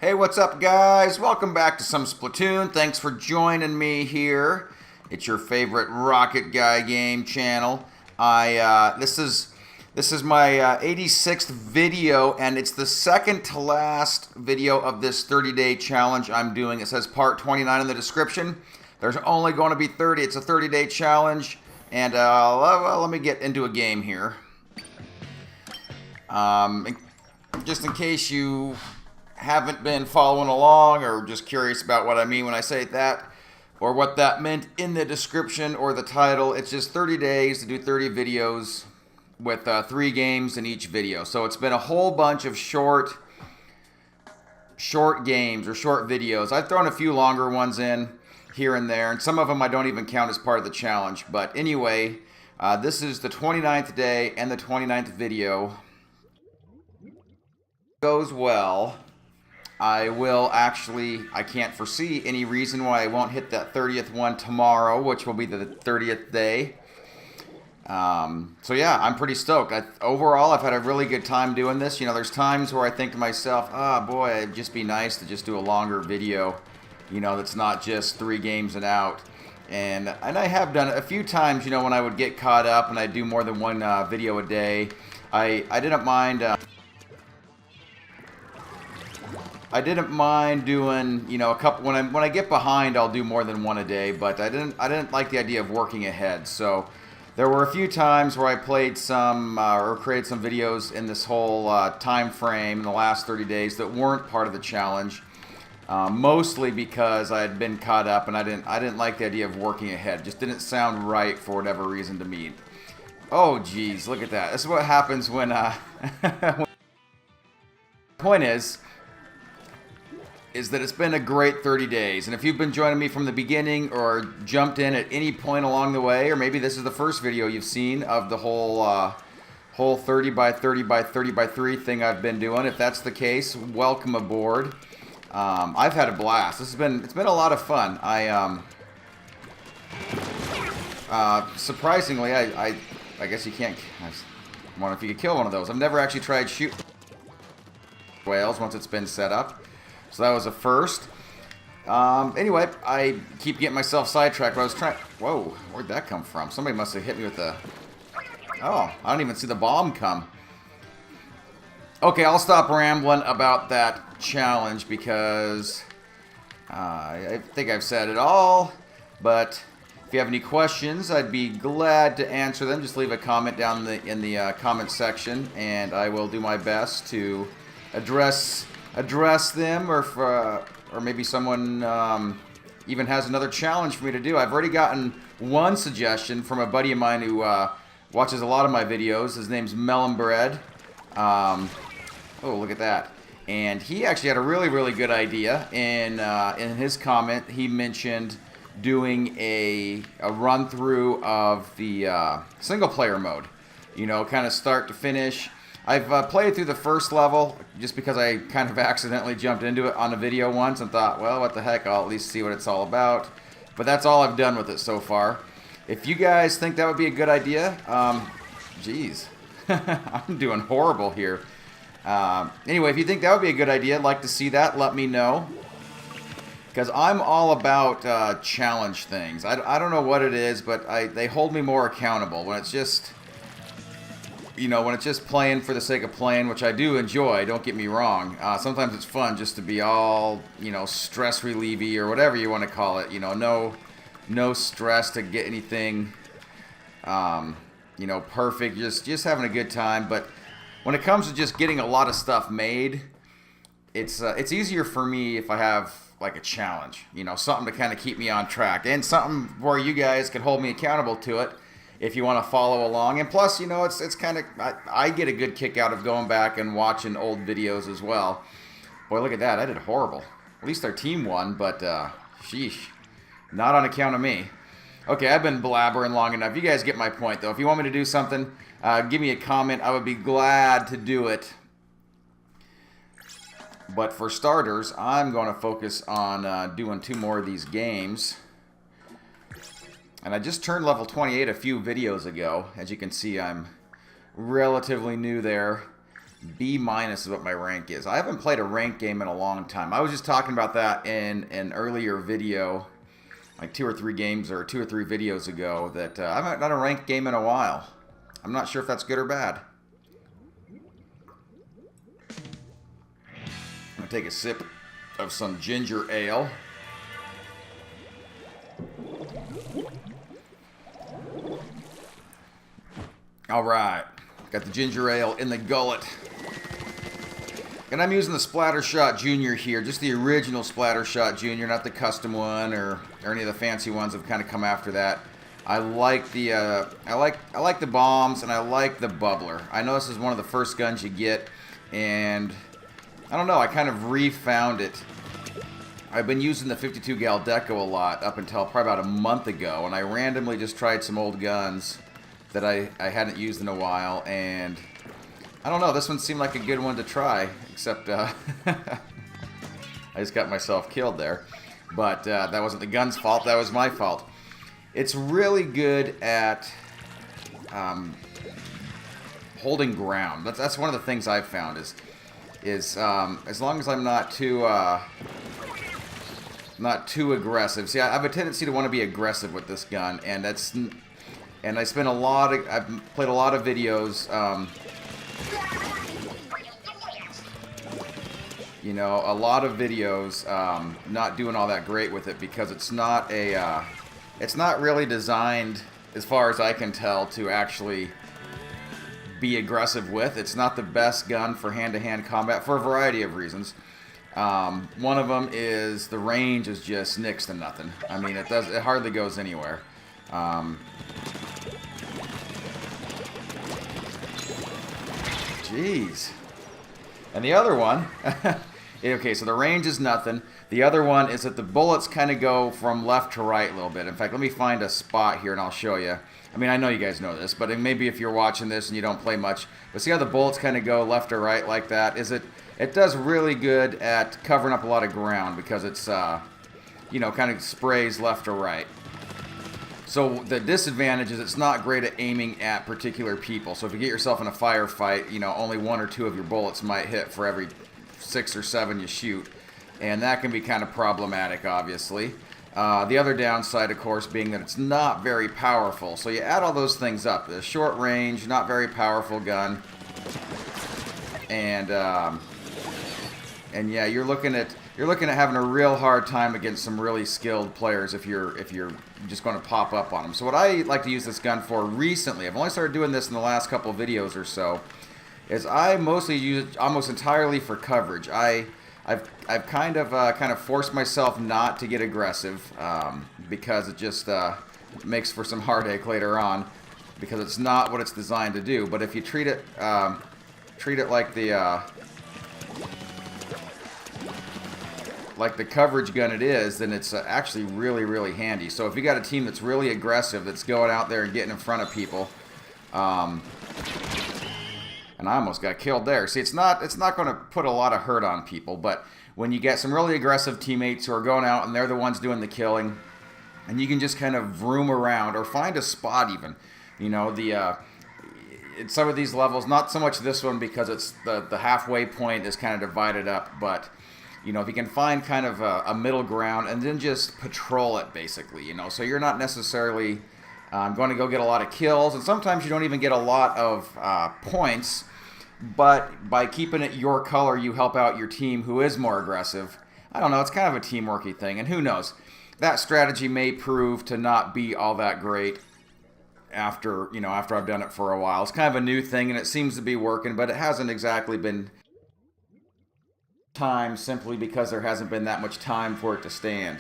Hey, what's up, guys? Welcome back to some Splatoon. Thanks for joining me here. It's your favorite Rocket Guy game channel. This is my 86th video, and it's the second to last video of this 30-day challenge I'm doing. It says part 29 in the description. There's only going to be 30. It's a 30-day challenge, and let me get into a game here. Just in case you haven't been following along or just curious about what I mean when I say that or what that meant in the description or the title, it's just 30 days to do 30 videos with 3 games in each video. So it's been a whole bunch of short games or short videos. I've thrown a few longer ones in here and there, and some of them I don't even count as part of the challenge. But anyway, this is the 29th day and the 29th video. Goes well, I can't foresee any reason why I won't hit that 30th one tomorrow, which will be the 30th day. So yeah, I'm pretty stoked. Overall, I've had a really good time doing this. You know, there's times where I think to myself, boy, it'd just be nice to just do a longer video, you know, that's not just 3 games and out. And I have done it a few times, you know, when I would get caught up and I'd do more than one video a day. I didn't mind... I didn't mind doing, you know, a couple. When I get behind, I'll do more than one a day. But I didn't like the idea of working ahead. So there were a few times where I played some or created some videos in this whole time frame in the last 30 days that weren't part of the challenge. Mostly because I had been caught up and I didn't like the idea of working ahead. It just didn't sound right for whatever reason to me. Oh, geez, look at that. This is what happens when. The point is that it's been a great 30 days. And if you've been joining me from the beginning or jumped in at any point along the way, or maybe this is the first video you've seen of the whole 30 by 30 by 30 by 3 thing I've been doing, if that's the case, welcome aboard. I've had a blast. It's been a lot of fun. Surprisingly, I guess you can't. I wonder if you could kill one of those. I've never actually tried shooting whales once it's been set up. So that was a first. Anyway, I keep getting myself sidetracked. I was trying... Whoa, where'd that come from? Somebody must have hit me with the... Oh, I don't even see the bomb come. Okay, I'll stop rambling about that challenge because I think I've said it all. But if you have any questions, I'd be glad to answer them. Just leave a comment down in the comment section, and I will do my best to address them, or maybe someone even has another challenge for me to do. I've already gotten one suggestion from a buddy of mine who watches a lot of my videos. His name's Melon Bread. Oh, look at that. And he actually had a really, really good idea. In his comment, he mentioned doing a run-through of the single-player mode. You know, kind of start to finish. I've played through the first level just because I kind of accidentally jumped into it on a video once and thought, well, what the heck, I'll at least see what it's all about. But that's all I've done with it so far. If you guys think that would be a good idea, geez, I'm doing horrible here. Anyway, if you think that would be a good idea, I'd like to see that, let me know. Because I'm all about challenge things. I don't know what it is, but they hold me more accountable when it's just... You know, when it's just playing for the sake of playing, which I do enjoy, don't get me wrong. Sometimes it's fun just to be all, you know, stress relievy or whatever you want to call it. You know, no stress to get anything, you know, perfect. Just having a good time. But when it comes to just getting a lot of stuff made, it's easier for me if I have like a challenge. You know, something to kind of keep me on track and something where you guys can hold me accountable to it. If you want to follow along. And plus, you know, it's kind of, I get a good kick out of going back and watching old videos as well. Boy, look at that. I did horrible. At least our team won, but sheesh. Not on account of me. Okay, I've been blabbering long enough. You guys get my point, though. If you want me to do something, give me a comment. I would be glad to do it. But for starters, I'm going to focus on doing 2 more of these games. And I just turned level 28 a few videos ago. As you can see, I'm relatively new there. B- is what my rank is. I haven't played a ranked game in a long time. I was just talking about that in an earlier video, like 2 or 3 games or 2 or 3 videos ago, that I haven't done a ranked game in a while. I'm not sure if that's good or bad. I'm going to take a sip of some ginger ale. Alright, got the ginger ale in the gullet. And I'm using the Splattershot Junior here, just the original Splattershot Junior, not the custom one or any of the fancy ones that have kind of come after that. I like the I like the bombs, and I like the bubbler. I know this is one of the first guns you get, and I don't know, I kind of refound it. I've been using the 52 gal deco a lot up until probably about a month ago, and I randomly just tried some old guns that I hadn't used in a while, and I don't know, this one seemed like a good one to try, except I just got myself killed there. But that wasn't the gun's fault, that was my fault. It's really good at holding ground. That's one of the things I've found is as long as I'm not too aggressive. See, I have a tendency to want to be aggressive with this gun, and I spent I've played a lot of videos. You know, a lot of videos not doing all that great with it because it's not really designed, as far as I can tell, to actually be aggressive with. It's not the best gun for hand-to-hand combat for a variety of reasons. One of them is the range is just next to nothing. I mean, it hardly goes anywhere. Jeez. And the other one, okay, so the range is nothing. The other one is that the bullets kind of go from left to right a little bit. In fact, let me find a spot here and I'll show you. I mean, I know you guys know this, but maybe if you're watching this and you don't play much, but see how the bullets kind of go left to right like that? It does really good at covering up a lot of ground because it's, you know, kind of sprays left to right. So the disadvantage is it's not great at aiming at particular people. So if you get yourself in a firefight, you know, only 1 or 2 of your bullets might hit for every 6 or 7 you shoot. And that can be kind of problematic, obviously. The other downside, of course, being that it's not very powerful. So you add all those things up. The short range, not very powerful gun. And yeah, you're looking at having a real hard time against some really skilled players if you're just going to pop up on them. So what I like to use this gun for recently, I've only started doing this in the last couple of videos or so, is I mostly use it almost entirely for coverage. I've kind of forced myself not to get aggressive because it just makes for some heartache later on because it's not what it's designed to do. But if you treat it like the coverage gun it is, then it's actually really, really handy. So if you got a team that's really aggressive, that's going out there and getting in front of people, and I almost got killed there. See, it's not going to put a lot of hurt on people, but when you get some really aggressive teammates who are going out and they're the ones doing the killing, and you can just kind of vroom around or find a spot even. You know, in some of these levels, not so much this one because it's the halfway point is kind of divided up, but you know, if you can find kind of a middle ground and then just patrol it, basically, you know, so you're not necessarily going to go get a lot of kills, and sometimes you don't even get a lot of points, but by keeping it your color, you help out your team who is more aggressive. I don't know, it's kind of a teamworky thing, and who knows, that strategy may prove to not be all that great after I've done it for a while. It's kind of a new thing, and it seems to be working, but it hasn't exactly been time simply because there hasn't been that much time for it to stand.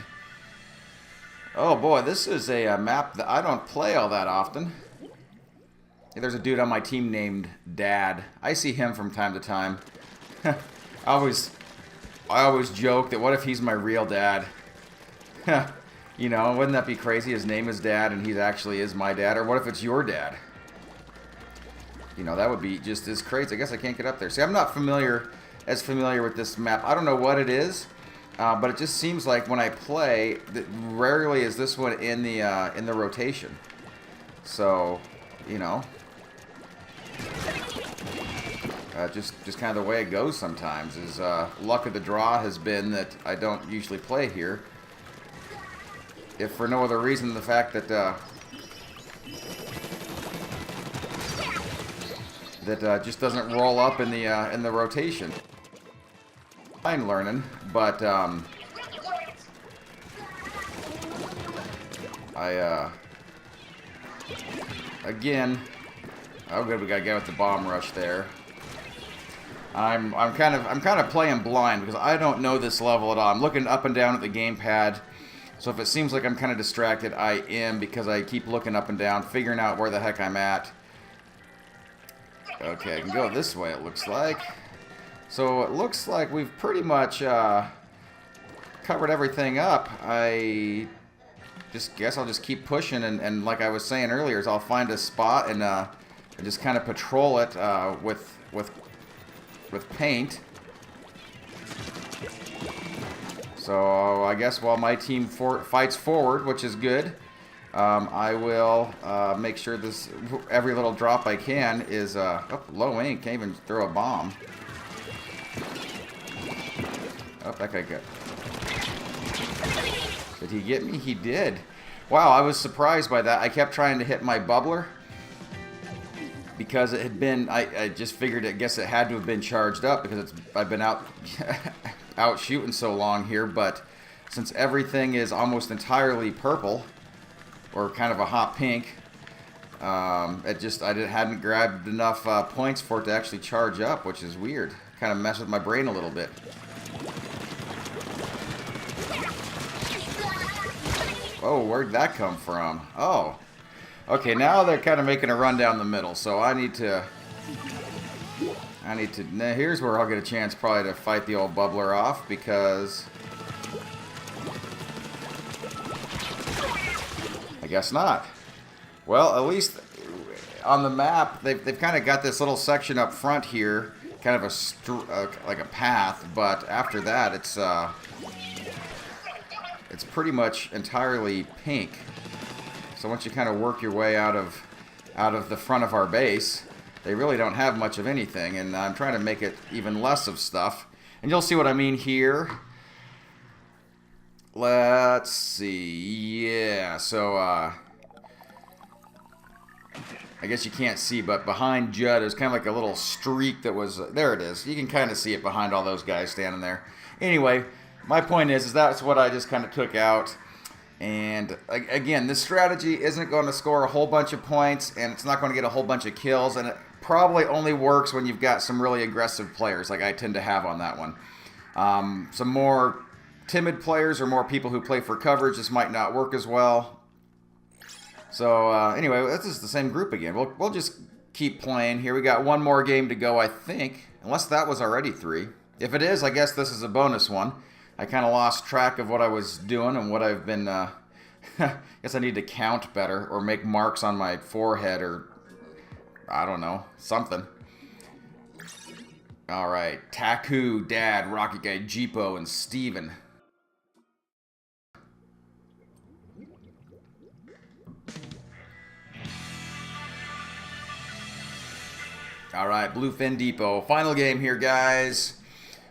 Oh boy, this is a map that I don't play all that often. There's a dude on my team named Dad. I see him from time to time. I always joke that what if he's my real dad? You know, wouldn't that be crazy? His name is Dad and he actually is my dad. Or what if it's your dad? You know, that would be just as crazy. I guess I can't get up there. See, I'm not as familiar with this map. I don't know what it is, but it just seems like when I play, that rarely is this one in the rotation. So, you know. Just kind of the way it goes sometimes. Is luck of the draw has been that I don't usually play here, if for no other reason than the fact that just doesn't roll up in the rotation. I'm learning, but again, oh good, we got to get with the bomb rush there. I'm kind of playing blind because I don't know this level at all. I'm looking up and down at the gamepad, so if it seems like I'm kind of distracted, I am, because I keep looking up and down, figuring out where the heck I'm at. Okay, I can go this way, it looks like. So it looks like we've pretty much covered everything up. I just guess I'll just keep pushing, and like I was saying earlier, is I'll find a spot and just kind of patrol it with paint. So I guess while my team fights forward, which is good, I will make sure this every little drop I can is oh, low ink, can't even throw a bomb. Oh, that guy got. Did he get me? He did. Wow, I was surprised by that. I kept trying to hit my bubbler because it had been. I just figured. I guess it had to have been charged up because I've been out out shooting so long here. But since everything is almost entirely purple, or kind of a hot pink, I hadn't grabbed enough points for it to actually charge up, which is weird. Kind of messed with my brain a little bit. Oh, where'd that come from? Oh. Okay, now they're kind of making a run down the middle, so I need to... Now here's where I'll get a chance probably to fight the old bubbler off, because... I guess not. Well, at least on the map, they've kind of got this little section up front here, kind of like a path, but after that, it's pretty much entirely pink. So once you kind of work your way out of the front of our base, they really don't have much of anything, and I'm trying to make it even less of stuff. And you'll see what I mean here. Let's see. Yeah, so I guess you can't see, but behind Judd, there's kind of like a little streak that was... there it is. You can kind of see it behind all those guys standing there. Anyway, my point is that's what I just kind of took out. And again, this strategy isn't going to score a whole bunch of points, and it's not going to get a whole bunch of kills, and it probably only works when you've got some really aggressive players, like I tend to have on that one. Some more timid players or more people who play for coverage, this might not work as well. So anyway, this is the same group again. We'll just keep playing here. We got one more game to go, I think, unless that was already 3. If it is, I guess this is a bonus one. I kind of lost track of what I was doing and what I've been, guess I need to count better or make marks on my forehead or, I don't know, something. Alright, Taku, Dad, Rocket Guy, Jeepo, and Steven. Alright, Bluefin Depot. Final game here, guys.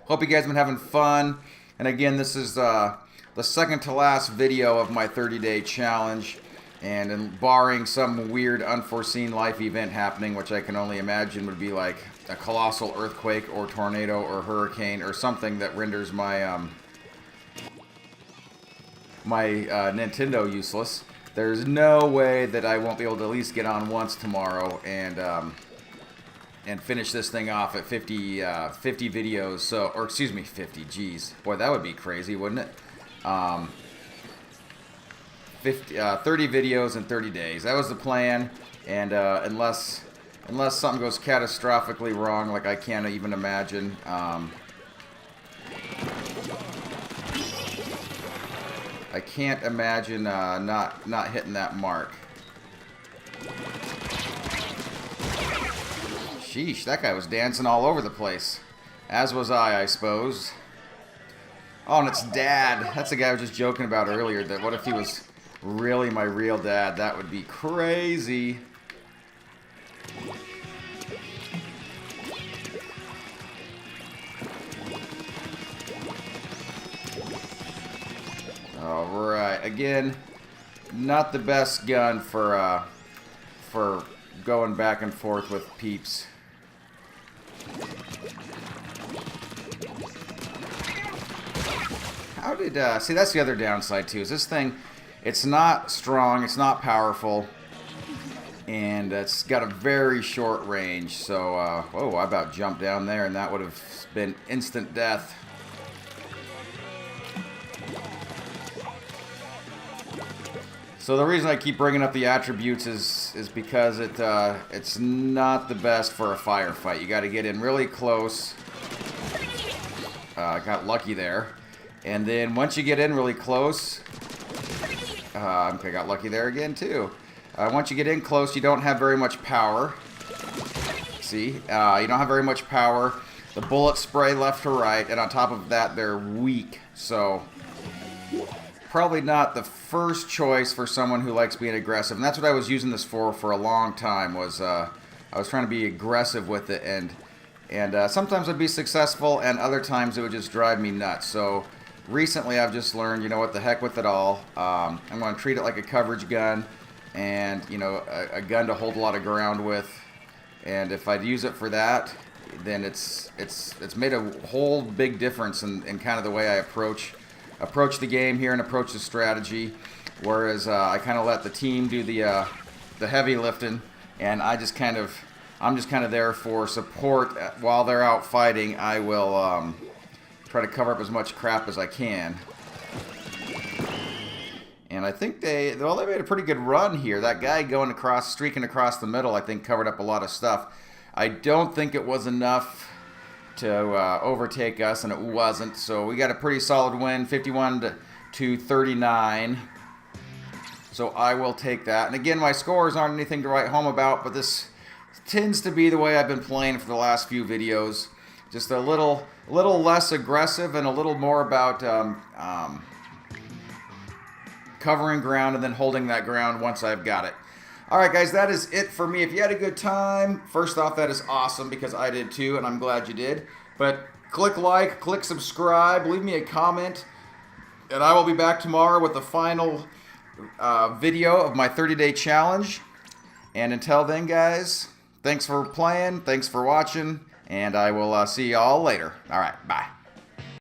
Hope you guys have been having fun. And again, this is the second to last video of my 30-day challenge. And barring some weird unforeseen life event happening, which I can only imagine would be like a colossal earthquake or tornado or hurricane or something that renders my Nintendo useless, there's no way that I won't be able to at least get on once tomorrow and finish this thing off at 50 videos. So, or excuse me, 50. Geez, boy, that would be crazy, wouldn't it? 30 videos in 30 days. That was the plan, and unless something goes catastrophically wrong, like I can't even imagine, I can't imagine not hitting that mark. Sheesh, that guy was dancing all over the place. As was I suppose. Oh, and it's Dad. That's the guy I was just joking about earlier, that what if he was really my real dad? That would be crazy. Alright, again, not the best gun for going back and forth with peeps. How did, see, that's the other downside too, is this thing, it's not strong, it's not powerful, and it's got a very short range, so, whoa, I about jumped down there and that would have been instant death. So the reason I keep bringing up the attributes is because it's not the best for a firefight. You got to get in really close. I got lucky there. And then once you get in really close, I got lucky there again too. Once you get in close, you don't have very much power. See, you don't have very much power. The bullets spray left to right, and on top of that, they're weak. So probably not the first choice for someone who likes being aggressive. And that's what I was using this for a long time, was I was trying to be aggressive with it, and sometimes I'd be successful, and other times it would just drive me nuts. So recently I've just learned, you know what, the heck with it all. I'm going to treat it like a coverage gun, and, you know, a gun to hold a lot of ground with. And if I'd use it for that, then it's made a whole big difference in kind of the way I approach the game here and approach the strategy, whereas I kind of let the team do the heavy lifting, and I'm just kind of there for support while they're out fighting. I will try to cover up as much crap as I can. And I think they made a pretty good run here. That guy streaking across the middle, I think covered up a lot of stuff. I don't think it was enough to overtake us, and it wasn't. So we got a pretty solid win, 51 to 39. So I will take that. And again, my scores aren't anything to write home about, but this tends to be the way I've been playing for the last few videos. Just a little less aggressive and a little more about covering ground and then holding that ground once I've got it. Alright guys, that is it for me. If you had a good time, first off, that is awesome, because I did too, and I'm glad you did. But click like, click subscribe, leave me a comment, and I will be back tomorrow with the final video of my 30-day challenge. And until then, guys, thanks for playing, thanks for watching, and I will see you all later. Alright, bye.